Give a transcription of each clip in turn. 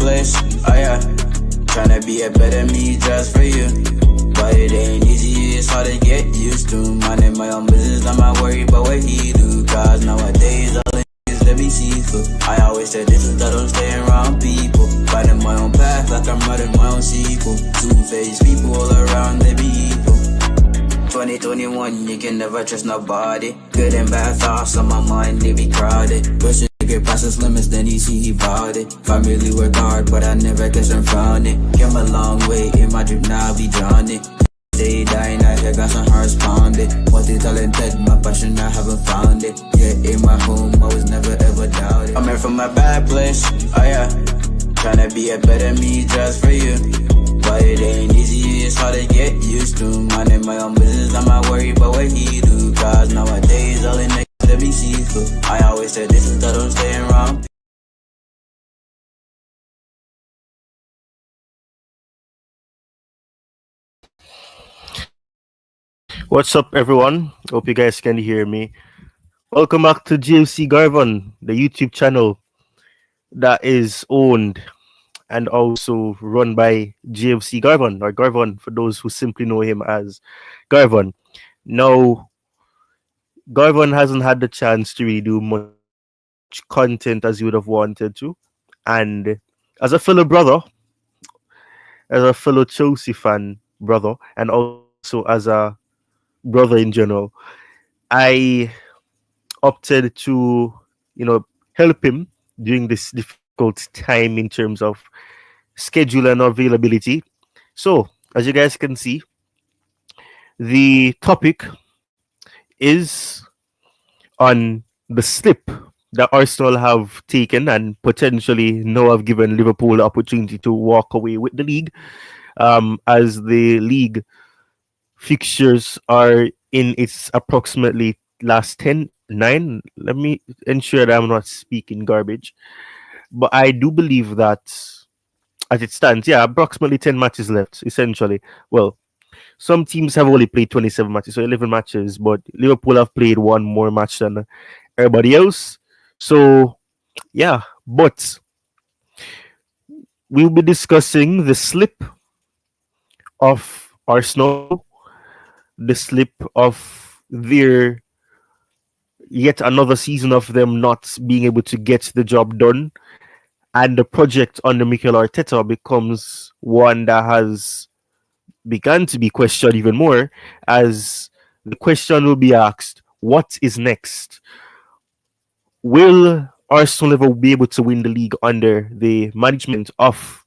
place, oh yeah. Tryna be a better me just for you. But it ain't easy, it's hard to get used to. Minding my own business, I'm not worried about what he do. Cause nowadays all the niggas let me see through. I always said this is that I'm staying around people. Finding my own path like I'm writing my own sequel. Two-faced people all around, they be evil. 2021, you can never trust nobody. Good and bad thoughts on my mind, they be crowded. Pushing to get past his limits, then he see he bought it. Family work hard, but I never guess I'm found it. Came a long way in my dream, now I be drowning. They dying out here, got some hearts pounded. Multi-talented, my passion, I haven't found it. Yeah, in my home, I was never ever doubted. I'm here from a bad place, oh yeah. Tryna be a better me just for you. But it ain't easy, it's hard to get used to. Minding my own business, I'm not worried about what he do. Cause nowadays all the niggas let me see through. I always said this is that I'm staying around. What's up, everyone? Hope you guys can hear me. Welcome back to GFC Garvan, the YouTube channel that is owned and also run by GFC Garvan, or Garvan for those who simply know him as Garvan. Now, Garvan hasn't had the chance to really do much content as he would have wanted to. And as a fellow brother, as a fellow Chelsea fan brother, and also as a brother in general, I opted to, help him during this difficult time in terms of schedule and availability. So, as you guys can see, the topic is on the slip that Arsenal have taken and potentially now have given Liverpool the opportunity to walk away with the league, as the league fixtures are in its approximately last 9. Let me ensure that I'm not speaking garbage. But I do believe that as it stands, yeah, approximately 10 matches left, essentially. Well, some teams have only played 27 matches, so 11 matches, but Liverpool have played one more match than everybody else. So, yeah, but we'll be discussing the slip of Arsenal, the slip of their yet another season of them not being able to get the job done. And the project under Mikel Arteta becomes one that has begun to be questioned even more, as the question will be asked, what is next? Will Arsenal ever be able to win the league under the management of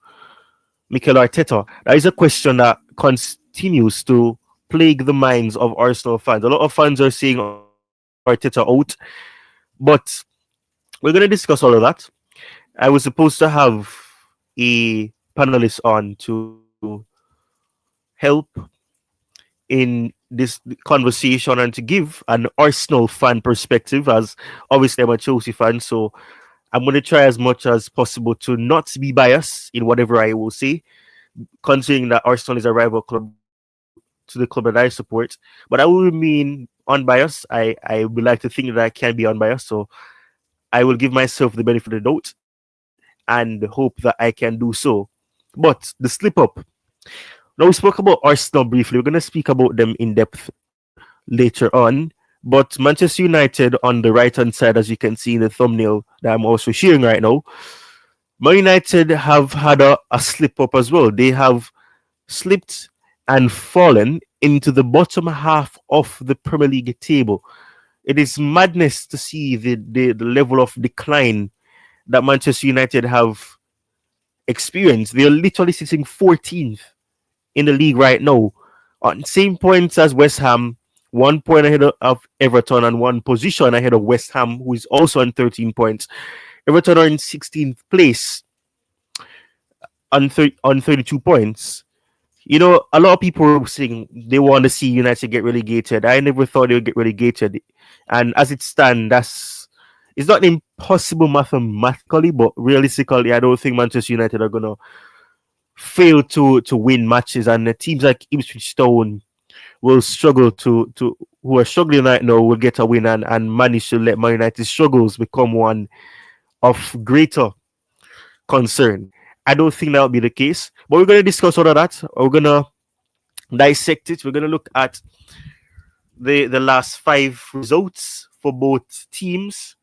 Mikel Arteta? That is a question that continues to plague the minds of Arsenal fans. A lot of fans are saying Arteta out, but we're going to discuss all of that. I was supposed to have a panelist on to help in this conversation and to give an Arsenal fan perspective, as obviously I'm a Chelsea fan, so I'm going to try as much as possible to not be biased in whatever I will say, considering that Arsenal is a rival club to the club that I support. But I will remain unbiased. I would like to think that I can be unbiased, so I will give myself the benefit of the doubt and hope that I can do so. But the slip up. Now, we spoke about Arsenal briefly. We're going to speak about them in depth later on. But Manchester United on the right hand side, as you can see in the thumbnail that I'm also sharing right now, Man United have had a slip up as well. They have slipped and fallen into the bottom half of the Premier League table. It is madness to see the level of decline that Manchester United have experienced. They are literally sitting 14th in the league right now, on same points as West Ham, 1 point ahead of Everton, and one position ahead of West Ham, who is also on 13 points. Everton are in 16th place on 32 points. You know, a lot of people are saying they want to see United get relegated. I never thought they would get relegated. And as it stands, it's not impossible mathematically, but realistically, I don't think Manchester United are going to fail to win matches. And the teams like Ipswich Town will struggle who are struggling right now, will get a win and manage to let Man United's struggles become one of greater concern. I don't think that will be the case. But we're going to discuss all of that. We're going to dissect it. We're going to look at the last five results for both teams,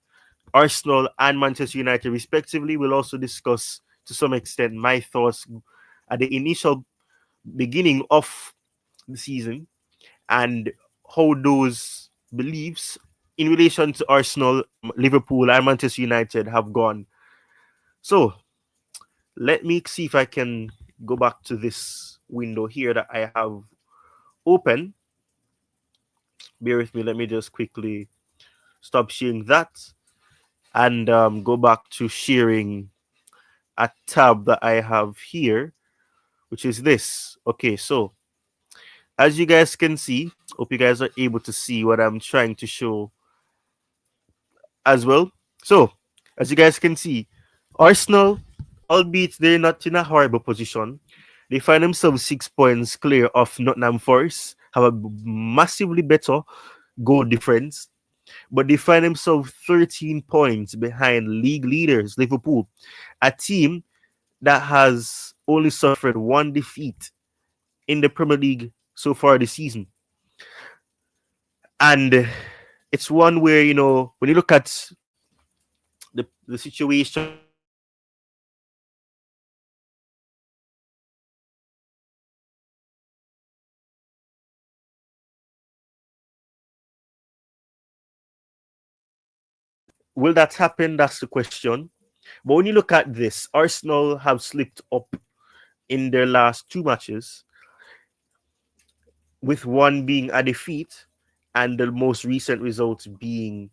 Arsenal and Manchester United, respectively. We'll also discuss to some extent my thoughts at the initial beginning of the season and how those beliefs in relation to Arsenal, Liverpool, and Manchester United have gone. So let me see if I can go back to this window here that I have open. Bear with me. Let me just quickly stop sharing that and go back to sharing a tab that I have here, which is this. Okay, so as you guys can see, hope you guys are able to see what I'm trying to show as well. So, as you guys can see, Arsenal, albeit they're not in a horrible position, they find themselves 6 points clear of Nottingham Forest, have a massively better goal difference, but they find themselves 13 points behind league leaders Liverpool, a team that has only suffered one defeat in the Premier League so far this season. And it's one where, when you look at the situation that Arsenal are in, will that happen? That's the question. But when you look at this, Arsenal have slipped up in their last two matches, with one being a defeat and the most recent results being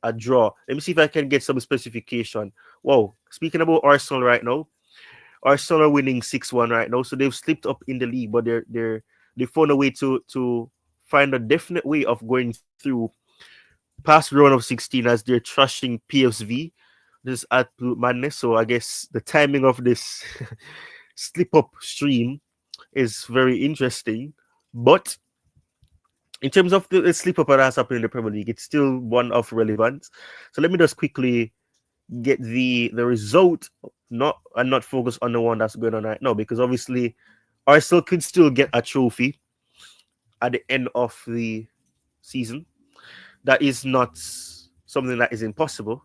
a draw. Let me see if I can get some specification. Whoa, speaking about Arsenal right now, Arsenal are winning 6-1 right now, so they've slipped up in the league, but they found a way to find a definite way of going through past round of 16 as they're trashing PSV. This is absolute madness. So I guess the timing of this slip up stream is very interesting. But in terms of the slip up that has happened in the Premier League, it's still one of relevance. So let me just quickly get the result, not focus on the one that's going on right now, because obviously Arsenal could still get a trophy at the end of the season. That is not something that is impossible.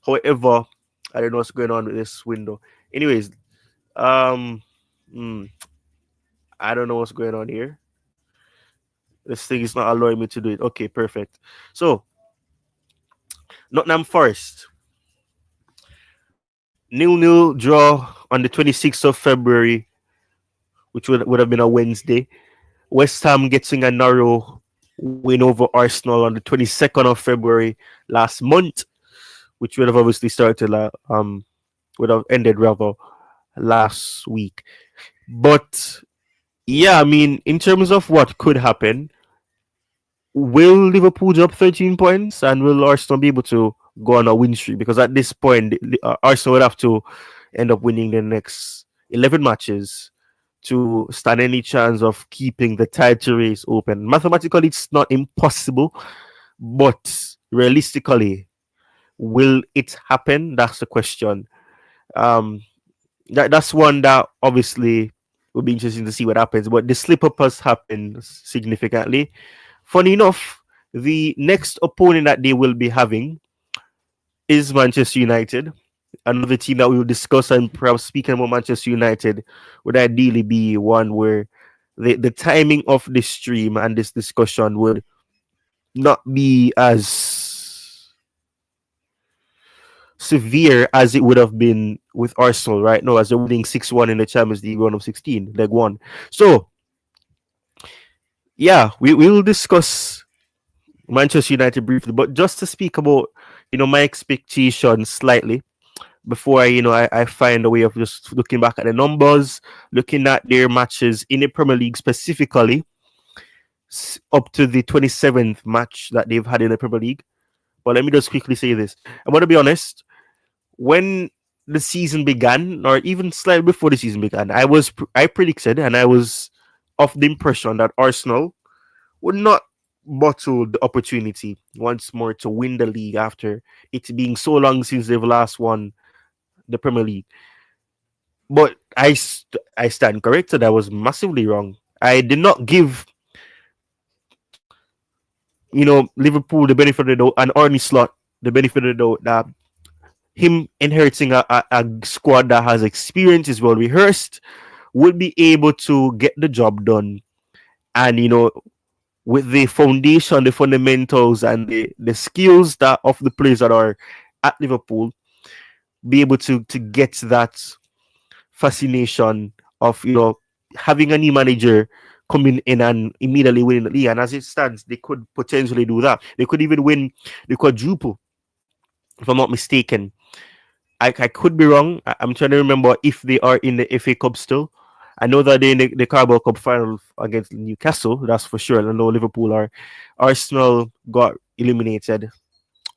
However, I don't know what's going on with this window. Anyways, um, mm, I don't know what's going on here. This thing is not allowing me to do it. Okay, perfect. So, Nottingham Forest, 0-0 draw on the 26th of February, which would have been a Wednesday. West Ham getting a narrow win over Arsenal on the 22nd of February last month, which would have obviously started would have ended rather last week. But yeah, I mean, in terms of what could happen, will Liverpool drop 13 points and will Arsenal be able to go on a win streak? Because at this point, Arsenal would have to end up winning the next 11 matches to stand any chance of keeping the title race open. Mathematically, it's not impossible, but realistically, will it happen? That's the question. Um, that's one that obviously will be interesting to see what happens. But the slip up has happened significantly. Funny enough, the next opponent that they will be having is Manchester United, another team that we will discuss. And perhaps speaking about Manchester United would ideally be one where the timing of this stream and this discussion would not be as severe as it would have been with Arsenal right now, as they're winning 6-1 in the Champions League round of 16, leg one. So, yeah, we will discuss Manchester United briefly, but just to speak about, my expectations slightly before I find a way of just looking back at the numbers, looking at their matches in the Premier League specifically, up to the 27th match that they've had in the Premier League. But let me just quickly say this. I'm going to be honest. When the season began, or even slightly before the season began, I predicted and I was of the impression that Arsenal would not bottle the opportunity once more to win the league after it being so long since they've last won the Premier League. But I stand corrected. I was massively wrong. I did not give Liverpool the benefit of the doubt and Arnie Slot the benefit of the doubt that him inheriting a squad that has experience, is well rehearsed, would be able to get the job done. And with the foundation, the fundamentals, and the skills that of the players that are at Liverpool, be able to get that fascination of having a new manager coming in and immediately winning the league. And as it stands, they could potentially do that. They could even win the quadruple, if I'm not mistaken. I could be wrong. I'm trying to remember if they are in the FA Cup still. I know that they're in the Carabao Cup final against Newcastle. That's for sure. I know Liverpool are. Arsenal got eliminated,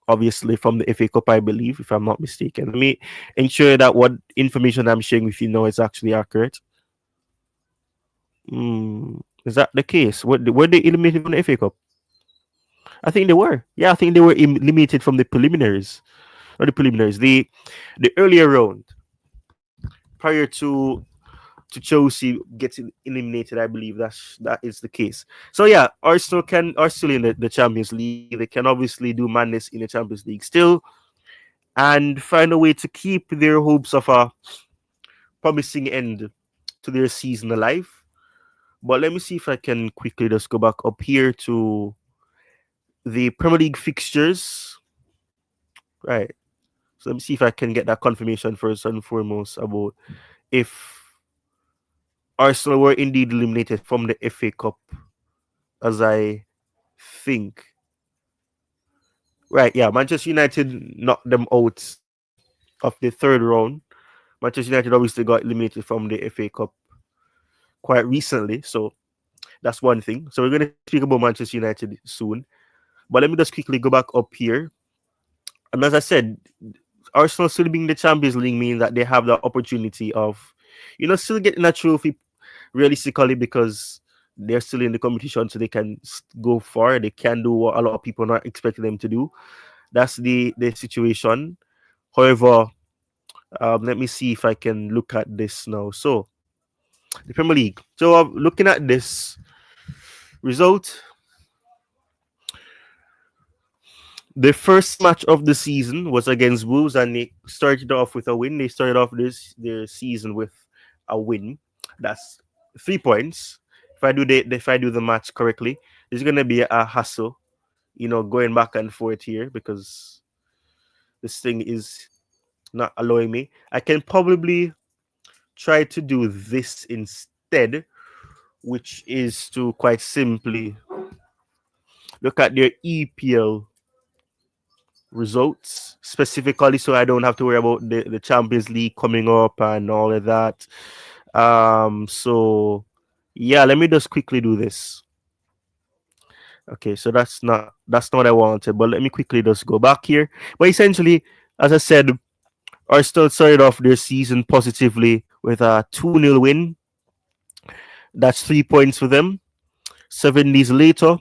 obviously, from the FA Cup, I believe, if I'm not mistaken. Let me ensure that what information I'm sharing with you now is actually accurate. Is that the case? Were they eliminated from the FA Cup? I think they were. Yeah, I think they were eliminated from the preliminaries. Or the preliminaries. The earlier round prior to Chelsea getting eliminated. I believe that is the case. So yeah, Arsenal are still in the Champions League. They can obviously do madness in the Champions League still, and find a way to keep their hopes of a promising end to their season alive. But let me see if I can quickly just go back up here to the Premier League fixtures. Right. So let me see if I can get that confirmation first and foremost about if Arsenal were indeed eliminated from the FA Cup, as I think. Right, yeah, Manchester United knocked them out of the third round. Manchester United obviously got eliminated from the FA Cup quite recently, so that's one thing. So we're going to speak about Manchester United soon. But let me just quickly go back up here. And as I said, Arsenal still being the Champions League means that they have the opportunity of, still getting a trophy realistically, because they're still in the competition, so they can go far. They can do what a lot of people are not expecting them to do. That's the situation. However, let me see if I can look at this now. So the Premier League. So looking at this result, the first match of the season was against Wolves, and they started off with a win. They started off their season with a win. That's 3 points. If I do the match correctly, there's gonna be a hassle, going back and forth here, because this thing is not allowing me. I can probably try to do this instead, which is to quite simply look at their EPL results specifically, so I don't have to worry about the Champions League coming up and all of that. So yeah, let me just quickly do this. Okay, so that's not what I wanted, but let me quickly just go back here. But essentially, as I said, Arsenal started off their season positively with a 2-0 win. That's 3 points for them. 7 days later,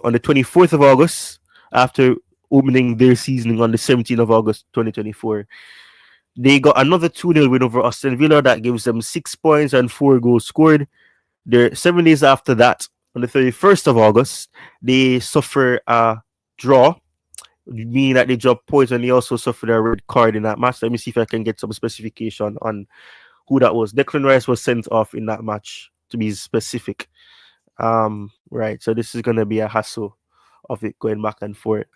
on the 24th of August, after opening their season on the 17th of August 2024, they got another 2-0 win over Aston Villa. That gives them 6 points and 4 goals scored. There 7 days after that, on the 31st of August, they suffer a draw, meaning that they drop points, and they also suffered a red card in that match. Let me see if I can get some specification on who that was. Declan Rice was sent off in that match, to be specific. Right. So this is gonna be a hassle of it going back and forth.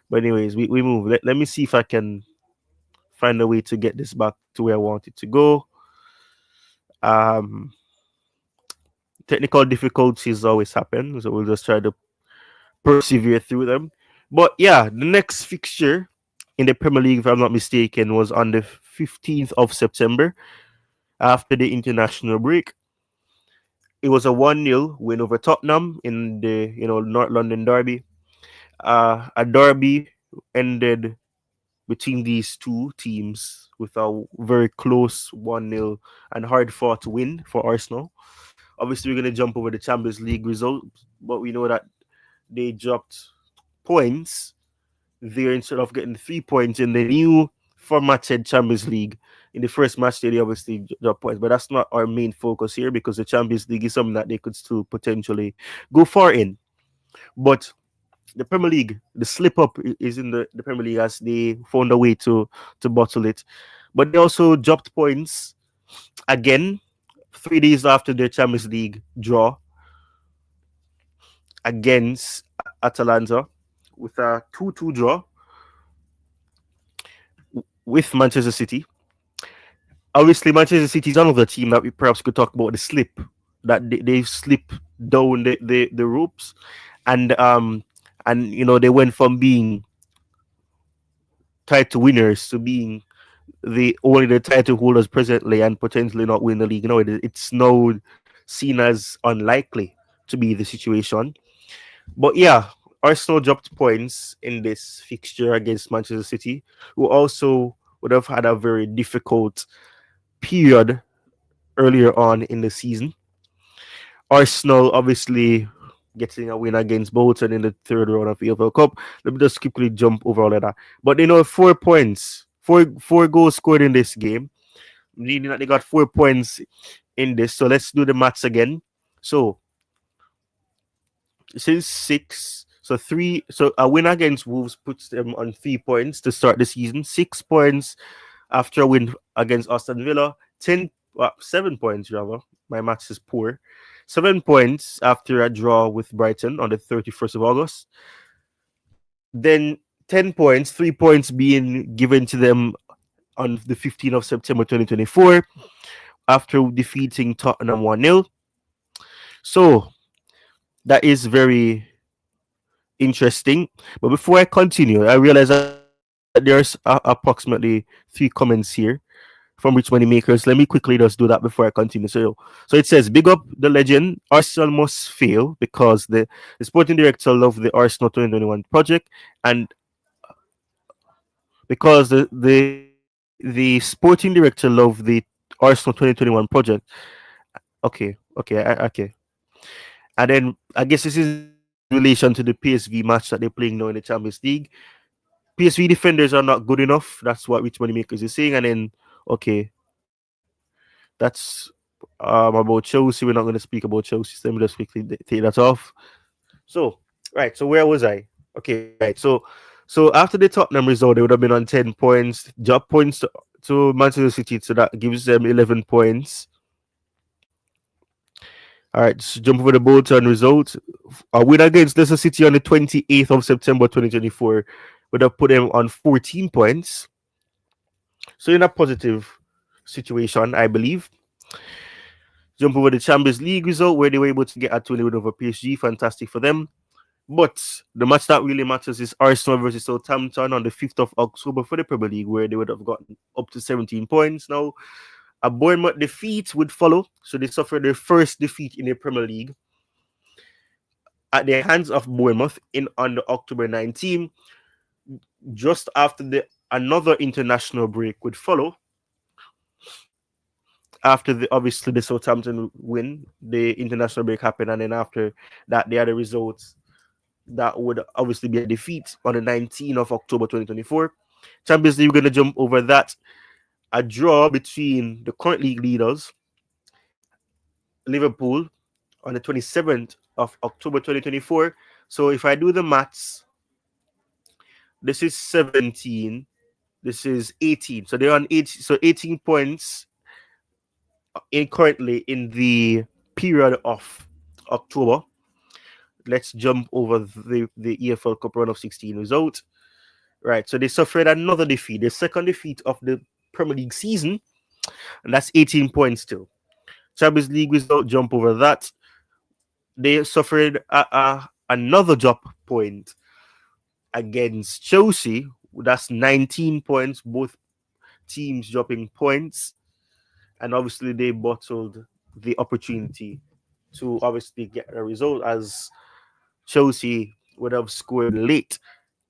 But anyways, we move. Let me see if I can find a way to get this back to where I want it to go. Um Technical difficulties always happen, so we'll just try to persevere through them. But yeah, the next fixture in the Premier League, if I'm not mistaken, was on the 15th of September after the international break. It was a 1-0 win over Tottenham in the North London derby. A derby ended between these two teams with a very close 1-0 and hard fought win for Arsenal. Obviously, we're going to jump over the Champions League result, but we know that they dropped points there instead of getting 3 points in the new formatted Champions League. in the first match they obviously drop points, but that's not our main focus here because the Champions League is something that they could still potentially go far in. But the Premier League, the slip up is in the Premier League as they found a way to bottle it. But they also dropped points again 3 days after their Champions League draw against Atalanta with a 2-2 draw with Manchester City. Obviously, Manchester City is another team that we perhaps could talk about the slip that they slip down the ropes, and they went from being title winners to being the title holders presently and potentially not win the league. It's now seen as unlikely to be the situation. But yeah, Arsenal dropped points in this fixture against Manchester City, who also would have had a very difficult period earlier on in the season. Arsenal obviously getting a win against Bolton in the third round of the EFL Cup. Let me just quickly jump over all of that. But 4 points, four goals scored in this game, meaning that they got 4 points in this. So let's do the maths again. So since six, so three, so a win against Wolves puts them on 3 points to start the season. 6 points after a win against Aston Villa. 7 points rather. My maths is poor. 7 points after a draw with Brighton on the 31st of August. Then 10 points, 3 points being given to them on the 15th of September 2024 after defeating Tottenham 1-0. So that is very interesting. But before I continue, I realize that there's approximately 3 comments here from Rich Money Makers. Let me quickly just do that before I continue. So it says, big up the legend. Arsenal must fail because the sporting director loved the Arsenal 2021 project, and because the sporting director loved the Arsenal 2021 project. Okay. And then I guess this is in relation to the PSV match that they're playing now in the Champions League. PSV defenders are not good enough. That's what Rich Money Makers is saying. And then, okay, that's about Chelsea. We're not going to speak about Chelsea. So let me just quickly take that off. So, right. So where was I? Okay, right. So after the Tottenham result, they would have been on 10 points. Drop points to Manchester City. So that gives them 11 points. All right, so jump over the Bolton result. A win against Leicester City on the 28th of September 2024 would have put them on 14 points. So in a positive situation, I believe. Jump over the Champions League result where they were able to get a 20 win over PSG. Fantastic for them. But the match that really matters is Arsenal versus Southampton on the 5th of October for the Premier League, where they would have gotten up to 17 points. Now, a Bournemouth defeat would follow. So they suffered their first defeat in the Premier League at the hands of Bournemouth on the October 19th. Just after another international break would follow. After obviously the Southampton win, the international break happened, and then after that, they had the results that would obviously be a defeat on the 19th of October 2024. Champions League, we're going to jump over that. A draw between the current league leaders, Liverpool, on the 27th of October 2024. So if I do the maths, this is 17, this is 18. So they're on 18 points currently in the period of October. Let's jump over the EFL Cup round of 16 result. Right, so they suffered another defeat, the second defeat of the Premier League season, and that's 18 points still. Champions League result, jump over that. They suffered another drop point against Chelsea. That's 19 points, both teams dropping points. And obviously they bottled the opportunity to obviously get a result, as Chelsea would have scored late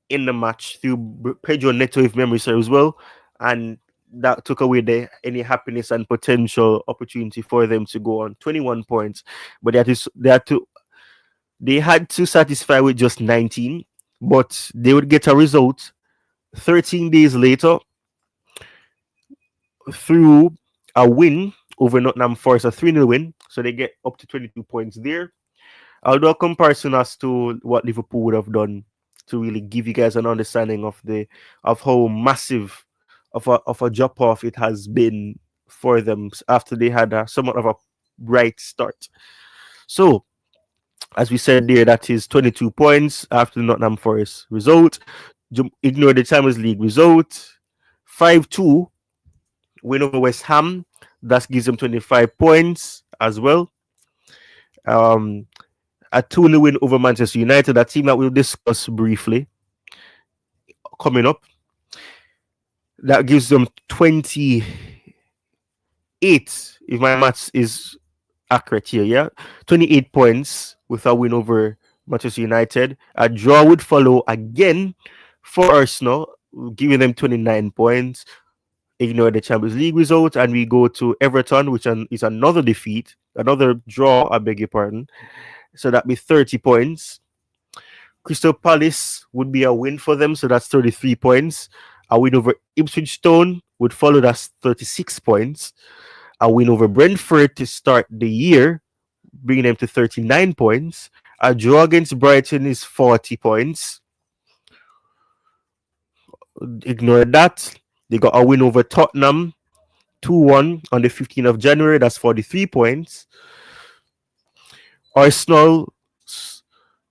in the match through Pedro Neto, if memory serves well, and that took away any happiness and potential opportunity for them to go on 21 points. But they had to satisfy with just 19, but they would get a result 13 days later through a win over Nottingham Forest, a 3-0 win. So they get up to 22 points there. I'll do a comparison as to what Liverpool would have done to really give you guys an understanding of how massive of a drop off it has been for them after they had somewhat of a bright start. So, as we said there, that is 22 points after the Nottingham Forest result. Ignore the Champions League result. 5-2 win over West Ham. That gives them 25 points as well. Um, a 2-0 win over Manchester United, a team that we'll discuss briefly coming up. That gives them 28, if my maths is accurate here, yeah? 28 points with a win over Manchester United. A draw would follow again for Arsenal, giving them 29 points. Ignore the Champions League result, and we go to Everton, which is another defeat, another draw, I beg your pardon. So that'd be 30 points. Crystal Palace would be a win for them, so that's 33 points. A win over Ipswich Town would follow, that's 36 points. A win over Brentford to start the year, bringing them to 39 points. A draw against Brighton is 40 points. Ignore that. They got a win over Tottenham, 2-1 on the 15th of January. That's 43 points. Arsenal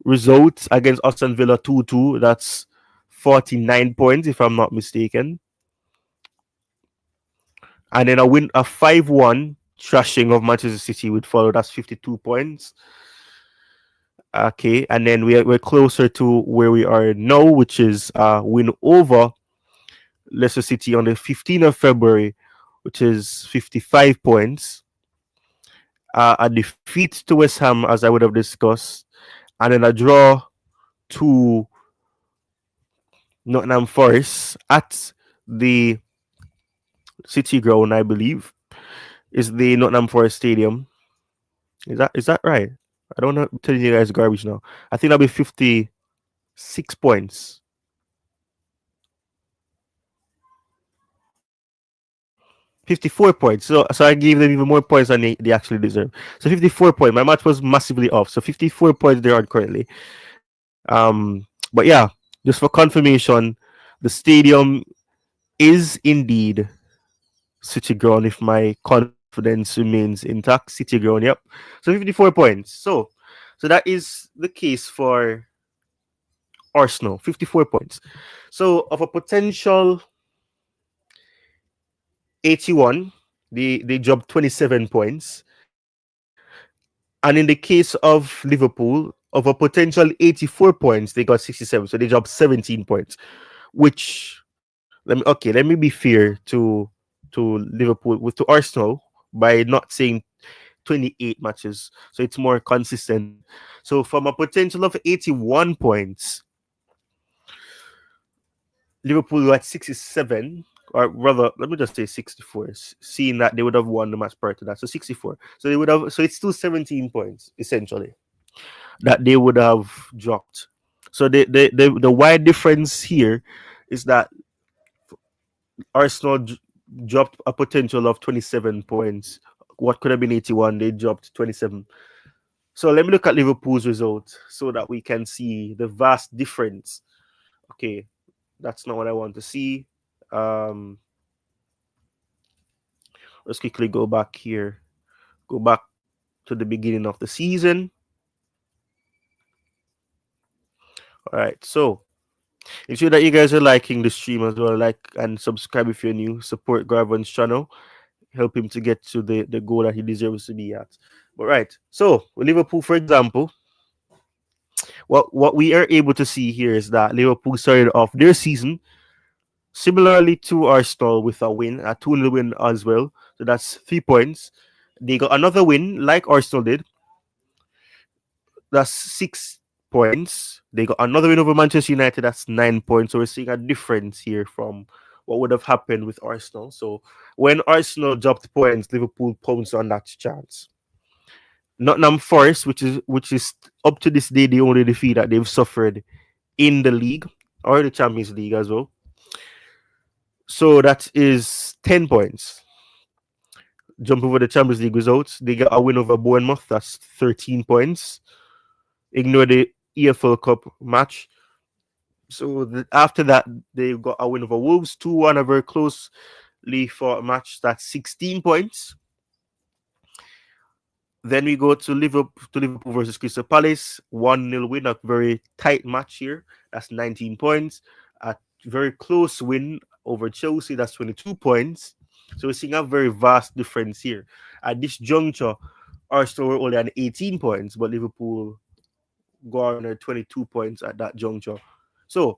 results against Aston Villa 2-2. That's 49 points, if I'm not mistaken. And then a 5-1 thrashing of Manchester City would follow. That's 52 points. Okay, and then we're closer to where we are now, which is win over Leicester City on the 15th of February, which is 55 points. A defeat to West Ham, as I would have discussed, and then a draw to Nottingham Forest at the City Ground, I believe, is the Nottingham Forest Stadium. Is that right? I don't know. I'm telling you guys garbage now. I think that'll be 56 points. 54 points. So I gave them even more points than they actually deserve. So 54 points. My match was massively off. So 54 points they are currently. But yeah, just for confirmation, the stadium is indeed City Ground if my confidence remains intact. City Ground, yep. So 54 points. So that is the case for Arsenal. 54 points. So of a potential 81, they dropped 27 points. And in the case of Liverpool, of a potential 84 points, they got 67. So they dropped 17 points. Which let me be fair to Liverpool to Arsenal by not saying 28 matches. So it's more consistent. So from a potential of 81 points, Liverpool at 67, or rather, let me just say 64, seeing that they would have won the match prior to that. So 64. So they would have, so it's still 17 points, essentially, that they would have dropped. So the wide difference here is that Arsenal dropped a potential of 27 points. What could have been 81, they dropped 27. So let me look at Liverpool's result so that we can see the vast difference. Okay, that's not what I want to see. Let's quickly go back here. Go back to the beginning of the season. All right, so ensure that you guys are liking the stream as well. Like and subscribe if you're new. Support Garvan's channel. Help him to get to the goal that he deserves to be at. But right, so with Liverpool, for example, what we are able to see here is that Liverpool started off their season similarly to Arsenal with a win, a 2-0 win as well. So that's 3 points. They got another win like Arsenal did. That's 6 points. They got another win over Manchester United. That's 9 points. So we're seeing a difference here from what would have happened with Arsenal. So when Arsenal dropped points, Liverpool pounced on that chance. Nottingham Forest, which is up to this day the only defeat that they've suffered in the league or the Champions League as well. So that is 10 points. Jump over the Champions League results. They got a win over Bournemouth. That's 13 points. Ignore the EFL Cup match. So after that, they got a win over Wolves 2-1, a very closely fought match. That's 16 points. Then we go to Liverpool versus Crystal Palace, 1-0 win, a very tight match here. That's 19 points. A very close win over Chelsea, that's 22 points. So we're seeing a very vast difference here. At this juncture, Arsenal were only on 18 points, but Liverpool garnered 22 points at that juncture. So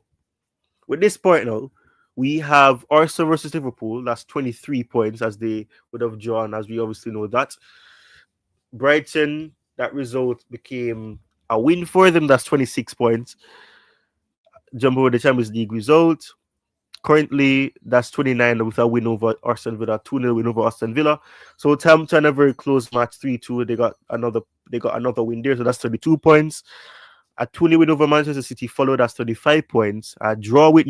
with this point now, we have Arsenal versus Liverpool. That's 23 points as they would have drawn, as we obviously know that. Brighton, that result became a win for them. That's 26 points. Jump over the Champions League result. Currently, that's 29 with a win over Aston Villa, 2-0 win over Aston Villa. So Southampton a very close match, 3-2. They got another win there, so that's 32 points. A 2-0 win over Manchester City followed, that's 35 points. A draw with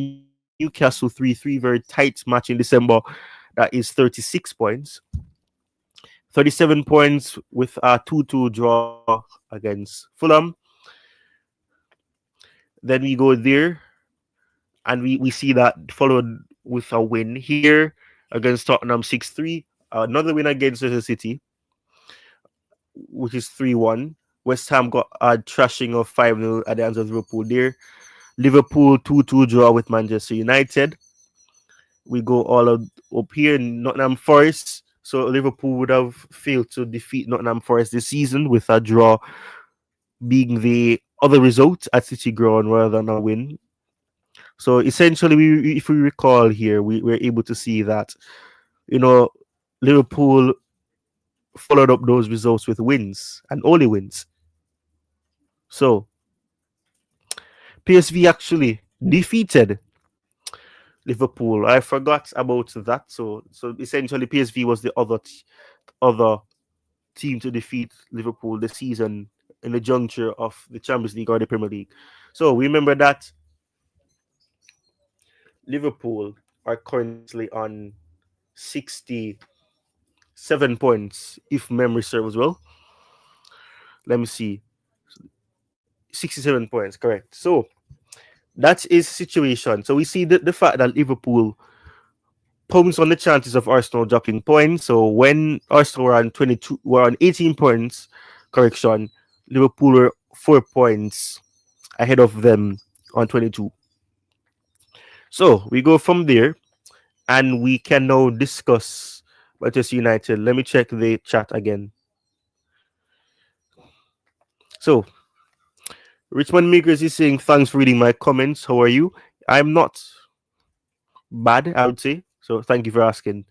Newcastle 3-3, very tight match in December, that is 36 points. 37 points with a 2-2 draw against Fulham. Then we go there and we see that followed with a win here against Tottenham 6-3. Another win against Manchester City, which is 3-1. West Ham got a trashing of 5-0 at the hands of Liverpool there. Liverpool 2-2 draw with Manchester United. We go all up here in Nottingham Forest. So Liverpool would have failed to defeat Nottingham Forest this season, with a draw being the other result at City Ground rather than a win. So essentially, if we recall here, we were able to see that, Liverpool followed up those results with wins and only wins. So PSV actually defeated Liverpool. I forgot about that. So essentially, PSV was the other team to defeat Liverpool this season in the juncture of the Champions League or the Premier League. So remember that Liverpool are currently on 67 points, if memory serves well. Let me see. 67 points, correct. So that is the situation. So we see the fact that Liverpool pumps on the chances of Arsenal dropping points. So when Arsenal were on 18 points, correction, Liverpool were 4 points ahead of them on 22. So we go from there and we can now discuss Manchester United. Let me check the chat again. So Richmond Makers is saying, thanks for reading my comments. How are you? I'm not bad, I would say. So thank you for asking.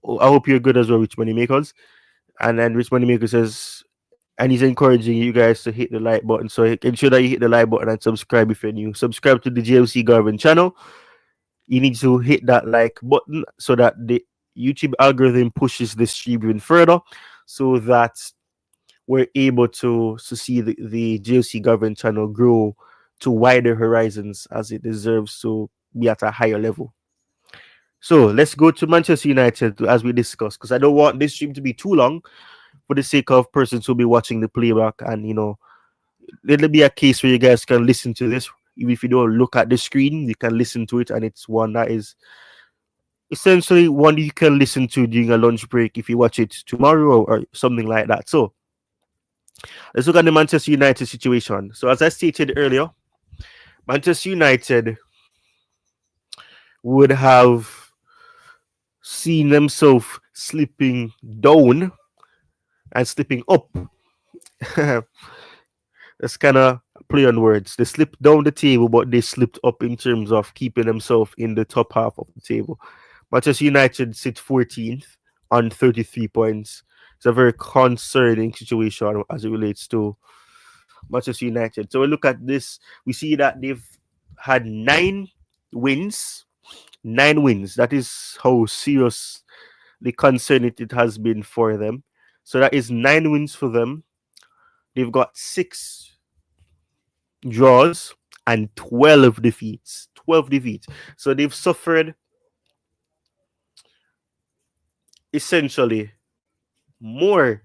I hope you're good as well, Rich Money Makers. And then Rich Money Maker says, and he's encouraging you guys to hit the like button. So ensure that you hit the like button and subscribe if you're new. Subscribe to the JLC Garvan channel. You need to hit that like button so that the YouTube algorithm pushes this stream even further, so that we're able to see the JLC Garvan channel grow to wider horizons as it deserves to be at a higher level. So let's go to Manchester United as we discussed, because I don't want this stream to be too long for the sake of persons who'll be watching the playback. And, there'll be a case where you guys can listen to this. Even if you don't look at the screen, you can listen to it. And it's one that is essentially one you can listen to during a lunch break if you watch it tomorrow or something like that. So let's look at the Manchester United situation. So as I stated earlier, Manchester United would have seen themselves slipping down and slipping up. That's kind of play on words. They slipped down the table, but they slipped up in terms of keeping themselves in the top half of the table. Manchester United sit 14th on 33 points. It's a very concerning situation as it relates to Manchester United. So we look at this, we see that they've had 9 wins. 9 wins. That is how seriously concerned it has been for them. So that is 9 wins for them. They've got 6 draws and 12 defeats. 12 defeats. So they've suffered essentially more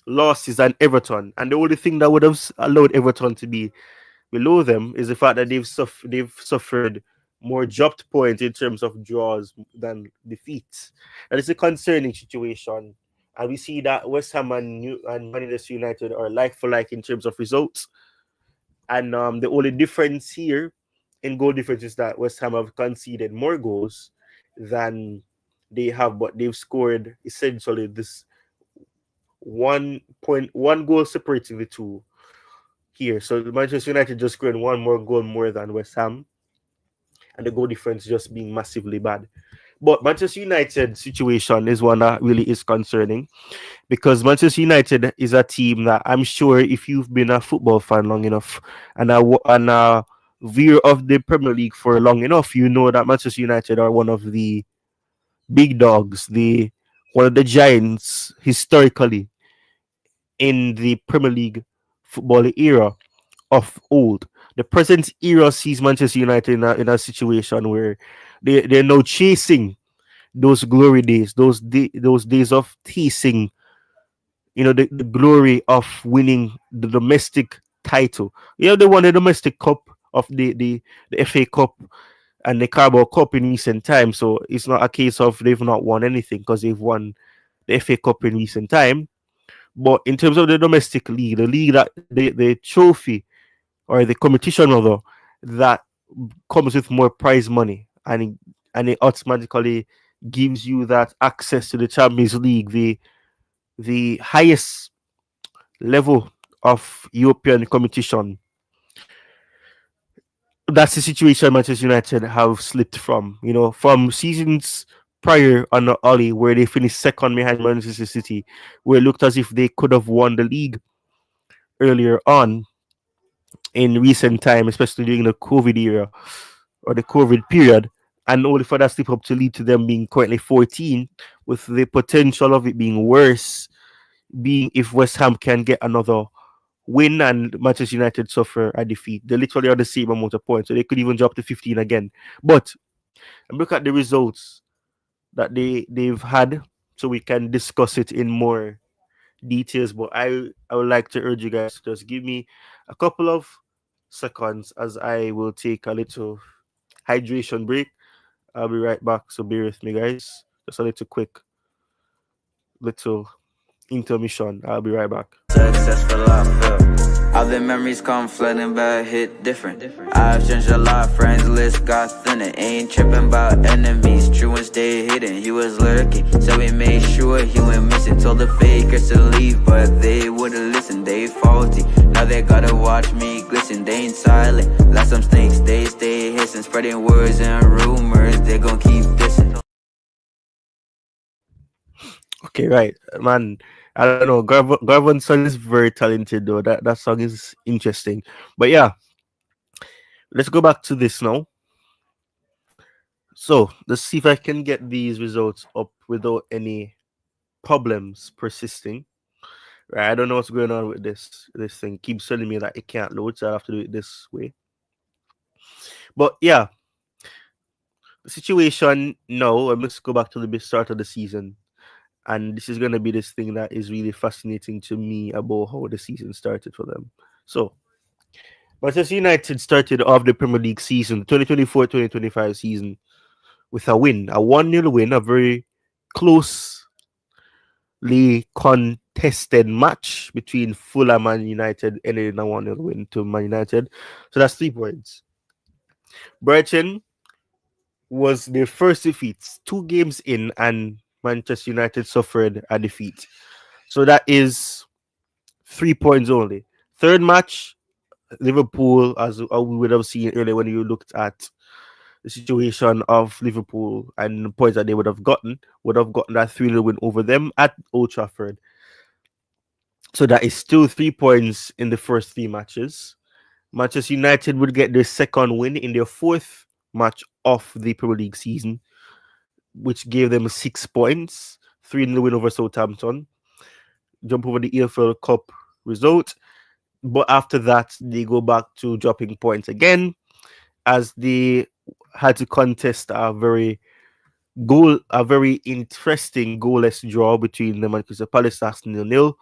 losses than Everton, and the only thing that would have allowed Everton to be below them is the fact that they've suffered more dropped points in terms of draws than defeats. And it's a concerning situation. And we see that West Ham and Manchester United are like for like in terms of results. And the only difference here in goal difference is that West Ham have conceded more goals than they have, but they've scored essentially this 1.1 goal separating the two here. So Manchester United just scored one more goal more than West Ham, and the goal difference just being massively bad. But Manchester United situation is one that really is concerning because Manchester United is a team that I'm sure if you've been a football fan long enough and a viewer of the Premier League for long enough, you know that Manchester United are one of the big dogs, the one of the giants historically in the Premier League football era of old. The present era sees Manchester United in a situation where they're now chasing those glory days, those days of teasing, the glory of winning the domestic title. They won the domestic cup of the FA Cup and the Carabao Cup in recent times. So it's not a case of they've not won anything because they've won the FA Cup in recent time. But in terms of the domestic league, the league that the trophy or the competition rather that comes with more prize money and it automatically gives you that access to the Champions League, the highest level of European competition. That's the situation Manchester United have slipped from. From seasons prior on the Ollie, where they finished second behind Manchester City, where it looked as if they could have won the league earlier on in recent time, especially during the COVID era or the COVID period, and only for that slip up to lead to them being currently 14, with the potential of it being worse, being if West Ham can get another win and Manchester United suffer a defeat. They literally are the same amount of points, so they could even drop to 15 again. But look at the results that they've had, so we can discuss it in more details. But I would like to urge you guys to just give me a couple of seconds as I will take a little hydration break. I'll be right back, so bear with me, guys. Just a little intermission. I'll be right back. Successful I feel. All the memories come flooding back, hit different. I've changed a lot, friends list got thinner. Ain't tripping about enemies, true and stay hidden. He was lurking, so we made sure he went missing. Told the fakers to leave, but they wouldn't listen. They faulty, now they gotta watch me glisten. They ain't silent, like some snakes, they stay hissing. Spreading words and rumors, they gon' keep dissing. Okay, right, man. I don't know. Garvan's son is very talented, though. That song is interesting. But yeah, let's go back to this now. So let's see if I can get these results up without any problems persisting. Right, I don't know what's going on with this thing. Keeps telling me that it can't load, so I have to do it this way. But yeah, the situation now. Let's go back to the start of the season. And this is going to be this thing that is really fascinating to me about how the season started for them. So, Manchester United started off the Premier League season, 2024-2025 season, with a win, a 1-0 win, a very closely contested match between Fulham and United, ended in a 1-0 win to Man United. So that's 3 points. Brighton was their first defeat, 2 games in, and Manchester United suffered a defeat. So that is 3 points only. Third match, Liverpool, as we would have seen earlier when you looked at the situation of Liverpool and the points that they would have gotten that 3-0 win over them at Old Trafford. So that is still 3 points in the first 3 matches. Manchester United would get their second win in their fourth match of the Premier League season, which gave them 6 points, 3-0 win over Southampton, jump over the EFL Cup result. But after that, they go back to dropping points again as they had to contest a very A very interesting goalless draw between them and Crystal Palace. That's 0-0.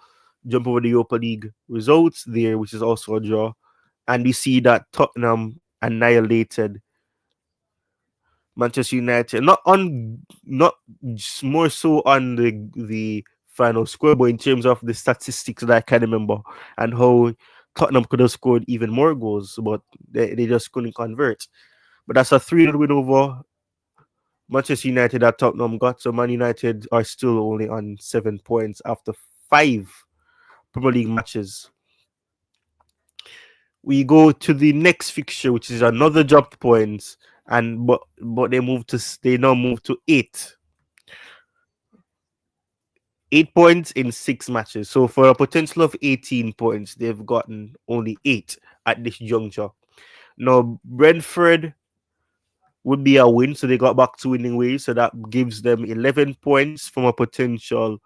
Jump over the Europa League results there, which is also a draw. And we see that Tottenham annihilated Manchester United, not more so on the final score, but in terms of the statistics that I can remember and how Tottenham could have scored even more goals, but they just couldn't convert. But that's a 3-0 win over Manchester United that Tottenham got. So Man United are still only on 7 points after 5 Premier League matches. We go to the next fixture, which is another dropped points, and but they now move to 8 points in 6 matches. So for a potential of 18 points, they've gotten only 8 at this juncture. Now Brentford would be a win, so they got back to winning ways. So that gives them 11 points from a potential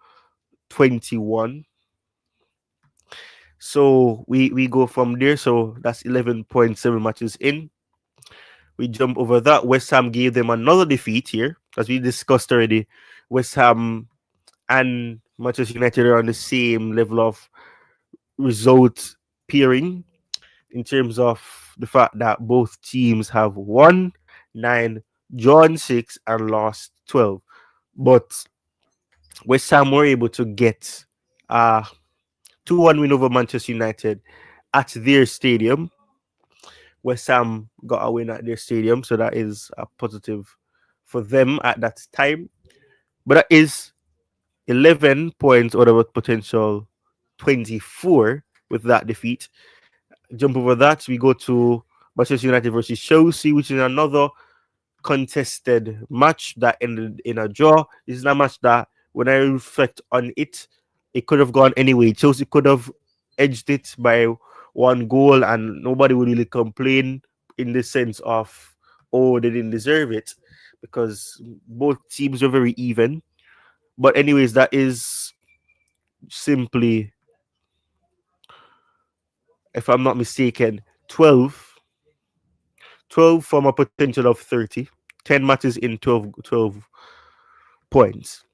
21. So we go from there. So that's 11.7 matches in. We jump over that. West Ham gave them another defeat here, as we discussed already. West Ham and Manchester United are on the same level of result pairing in terms of the fact that both teams have won 9, drawn 6, and lost 12. But West Ham were able to get a 2-1 win over Manchester United at their stadium. West Ham got a win at their stadium, so that is a positive for them at that time. But that is 11 points out of a potential 24 with that defeat. Jump over that, we go to Manchester United versus Chelsea, which is another contested match that ended in a draw. This is a match that, when I reflect on it, it could have gone anyway. Chelsea could have edged it by 1 goal, and nobody would really complain in the sense of, oh, they didn't deserve it, because both teams were very even. But anyways, that is simply, if I'm not mistaken, 12 from a potential of 30. 10 matches in 12 points.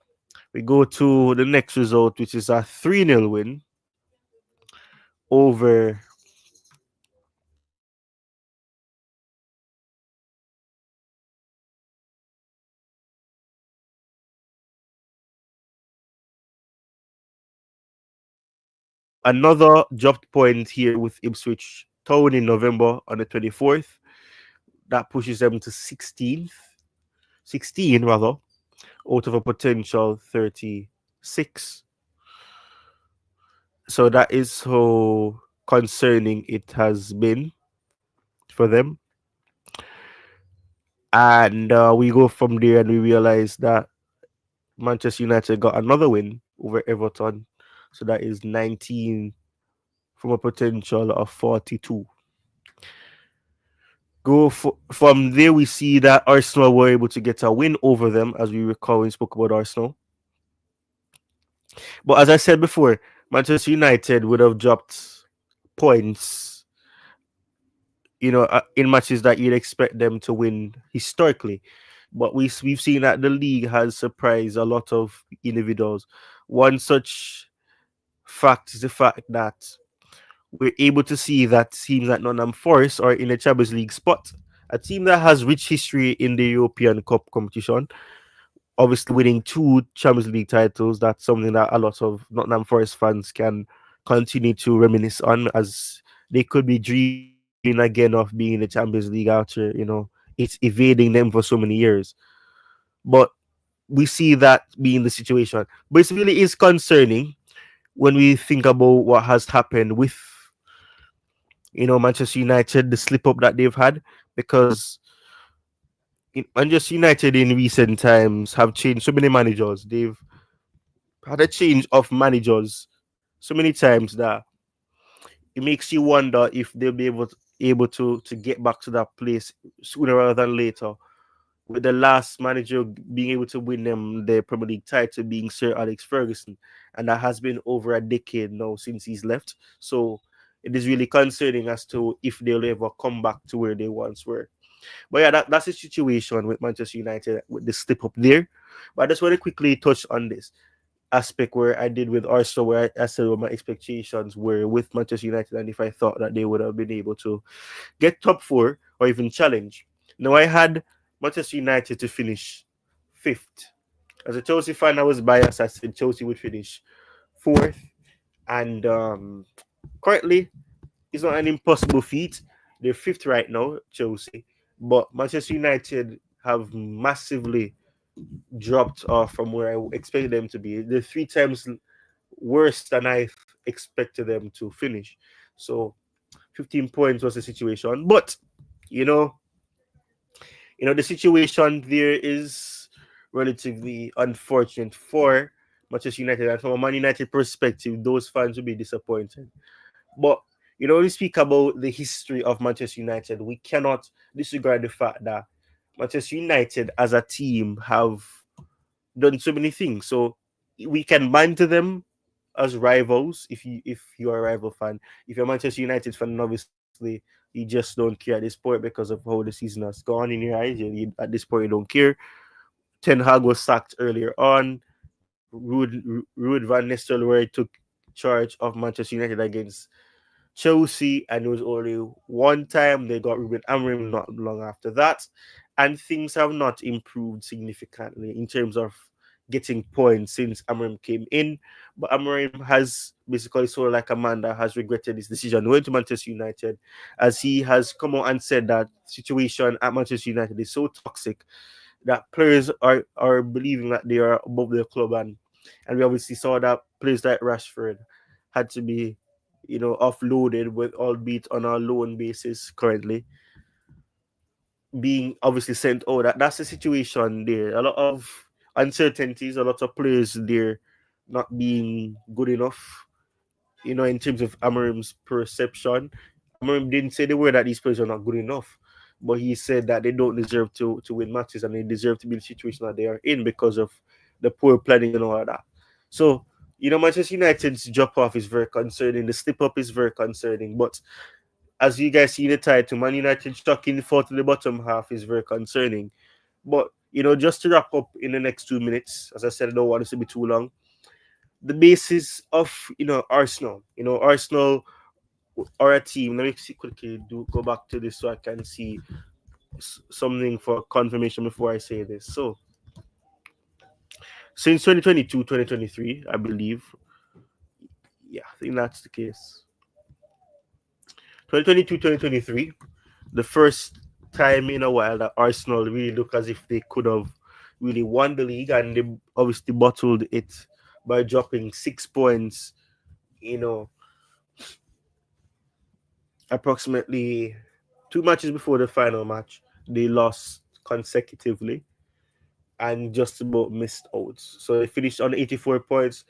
We go to the next result, which is a 3-0 win over another dropped point here with Ipswich Town in November on the 24th. That pushes them to 16 rather, out of a potential 36. So that is how concerning it has been for them. And we go from there and we realize that Manchester United got another win over Everton. So that is 19 from a potential of 42. From there, we see that Arsenal were able to get a win over them, as we recall when we spoke about Arsenal. But as I said before, Manchester United would have dropped points, in matches that you'd expect them to win historically. But we've seen that the league has surprised a lot of individuals. One such fact is the fact that we're able to see that teams like Nottingham Forest are in the Champions League spot. A team that has rich history in the European Cup competition, obviously winning 2 Champions League titles. That's something that a lot of Nottingham Forest fans can continue to reminisce on, as they could be dreaming again of being in the Champions League after, it's evading them for so many years. But we see that being the situation. But it really is concerning when we think about what has happened with Manchester United, the slip up that they've had, because Manchester United in recent times have changed so many managers. They've had a change of managers so many times that it makes you wonder if they'll be able to get back to that place sooner rather than later. With the last manager being able to win them the Premier League title being Sir Alex Ferguson, and that has been over a decade now since he's left. So it is really concerning as to if they'll ever come back to where they once were. But yeah, that's the situation with Manchester United with the slip up there. But I just want to quickly touch on this aspect where I did with Arsenal, where I said what my expectations were with Manchester United, and if I thought that they would have been able to get top four or even challenge. Now I had Manchester United to finish fifth. As a Chelsea fan, I was biased. I said Chelsea would finish fourth, and currently it's not an impossible feat. They're fifth right now, Chelsea, but Manchester United have massively dropped off from where I expected them to be. They're three times worse than I expected them to finish. So 15 points was the situation. But you know, the situation there is relatively unfortunate for Manchester United. And from a Man United perspective, those fans will be disappointed. But when we speak about the history of Manchester United, we cannot disregard the fact that Manchester United as a team have done so many things. So we can banter them as rivals if you are a rival fan. If you're a Manchester United fan, obviously you just don't care at this point because of how the season has gone in your eyes. At this point, you don't care. Ten Hag was sacked earlier on. Ruud van Nistelrooy took charge of Manchester United against Chelsea, and it was only one time they got Ruben Amorim not long after that, and things have not improved significantly in terms of getting points since Amorim came in. But Amorim has basically sort of like a man that has regretted his decision going to Manchester United, as he has come out and said that situation at Manchester United is so toxic that players are believing that they are above their club, and we obviously saw that players like Rashford had to be offloaded, with albeit on a loan basis currently, being obviously sent out. That's the situation there. A lot of uncertainties, a lot of players there not being good enough, in terms of Amorim's perception. Amorim didn't say the word that these players are not good enough, but he said that they don't deserve to win matches, and they deserve to be in the situation that they are in because of the poor planning and all of that. So, Manchester United's drop off is very concerning. The slip up is very concerning. But as you guys see in the title, Man United stuck in fall to the bottom half is very concerning. But, just to wrap up in the next 2 minutes, as I said, I don't want this to be too long. The basis of Arsenal, Arsenal are a team. Let me see quickly go back to this so I can see something for confirmation before I say this. So since 2022, 2023, I believe. Yeah, I think that's the case. 2022, 2023, the first time in a while that Arsenal really look as if they could have really won the league, and they obviously bottled it by dropping 6 points, you know, approximately 2 matches before the final match. They lost consecutively and just about missed out. So they finished on 84 points.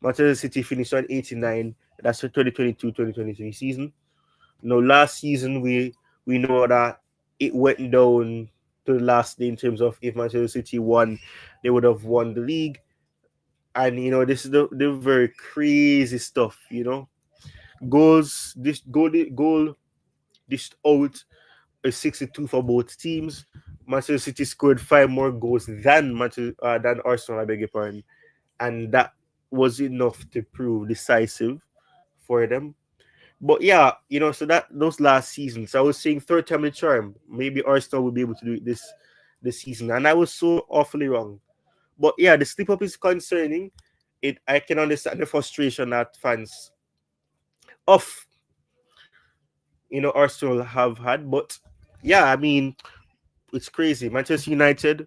Manchester City finished on 89. That's the 2022-2023 season. Last season we know that it went down to the last day in terms of if Manchester City won, they would have won the league. And this is the very crazy stuff. Goal dished out is 62 for both teams. Manchester City scored 5 more goals than Arsenal, I beg your pardon, and that was enough to prove decisive for them. But yeah, so that those last seasons, I was saying third time in charm. Maybe Arsenal will be able to do it this season, and I was so awfully wrong. But yeah, the slip up is concerning. I can understand the frustration that fans of Arsenal have had, but yeah, I mean it's crazy. Manchester United,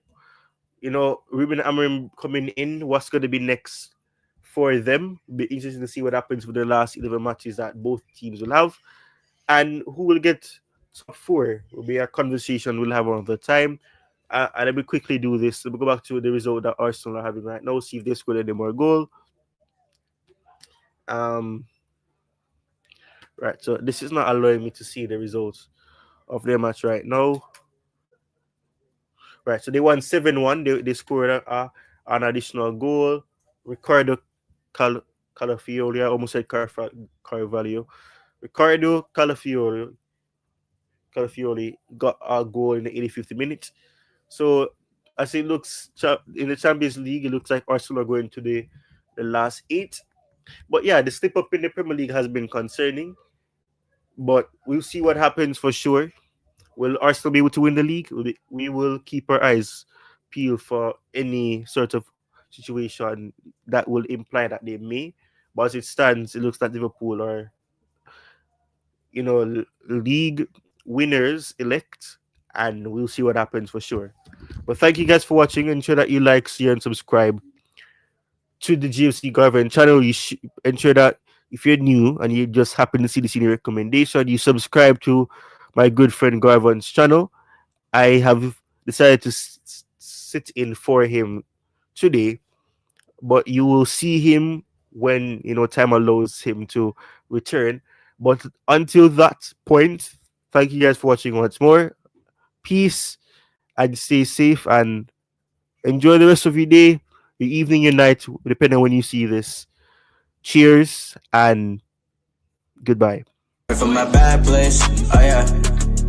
Ruben Amorim coming in, what's going to be next for them? Be interesting to see what happens with the last 11 matches that both teams will have, and who will get top four will be a conversation we'll have another time. And let me quickly do this. Let me go back to the result that Arsenal are having right now, see if they scored any more goal. Um, right, so this is not allowing me to see the results of their match right now. Right, so they won 7-1. They scored an additional goal. Ricardo Calafiori, I almost said Carvalho. Ricardo Calafiori Calafiori got a goal in the 85th minute. So as it looks in the Champions League, it looks like Arsenal are going to the last eight. But yeah, the slip up in the Premier League has been concerning. But we'll see what happens for sure. Will Arsenal be able to win the league? We will keep our eyes peeled for any sort of situation that will imply that they may. But as it stands, it looks like Liverpool are, league winners elect, and we'll see what happens for sure. But thank you guys for watching. Ensure that you like, share, and subscribe to the GFC Garvan channel. Ensure that if you're new and you just happen to see this in your recommendation, you subscribe to my good friend Garvan's channel. I have decided to sit in for him today, but you will see him when time allows him to return. But until that point, thank you guys for watching once more. Peace and stay safe and enjoy the rest of your day, your evening, your night, depending on when you see this. Cheers and goodbye. From a bad place, oh yeah.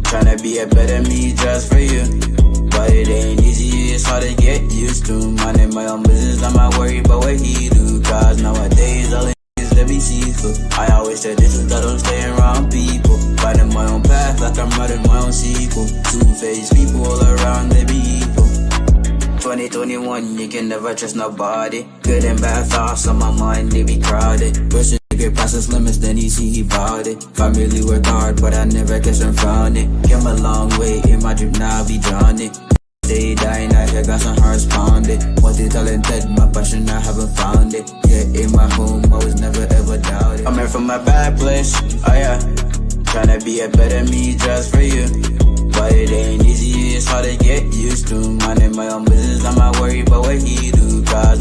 Tryna be a better me just for you. But it ain't easy, it's hard to get used to. Minding my own business, I'm not worried about what he do. Cause nowadays, all it is to be see-through. I always say this is that I'm staying around people. Finding my own path like I'm writing my own sequel. Two-faced people all around, they be evil. 2021, you can never trust nobody. Good and bad thoughts on my mind, they be crowded. Pushing to get past his limits, then he see he bought it. Family work hard, but I never guess I'm found it. Came a long way in my dream, now I be drawn it. Stay dying out here, got some hearts pounded. Multi-talented, my passion, I haven't found it. Yeah, in my home, I was never ever doubted. I'm here from a bad place, oh yeah. Tryna be a better me just for you. But it ain't easy, it's hard to get used to. Minding my own business, I'm not worried about what he do. Cause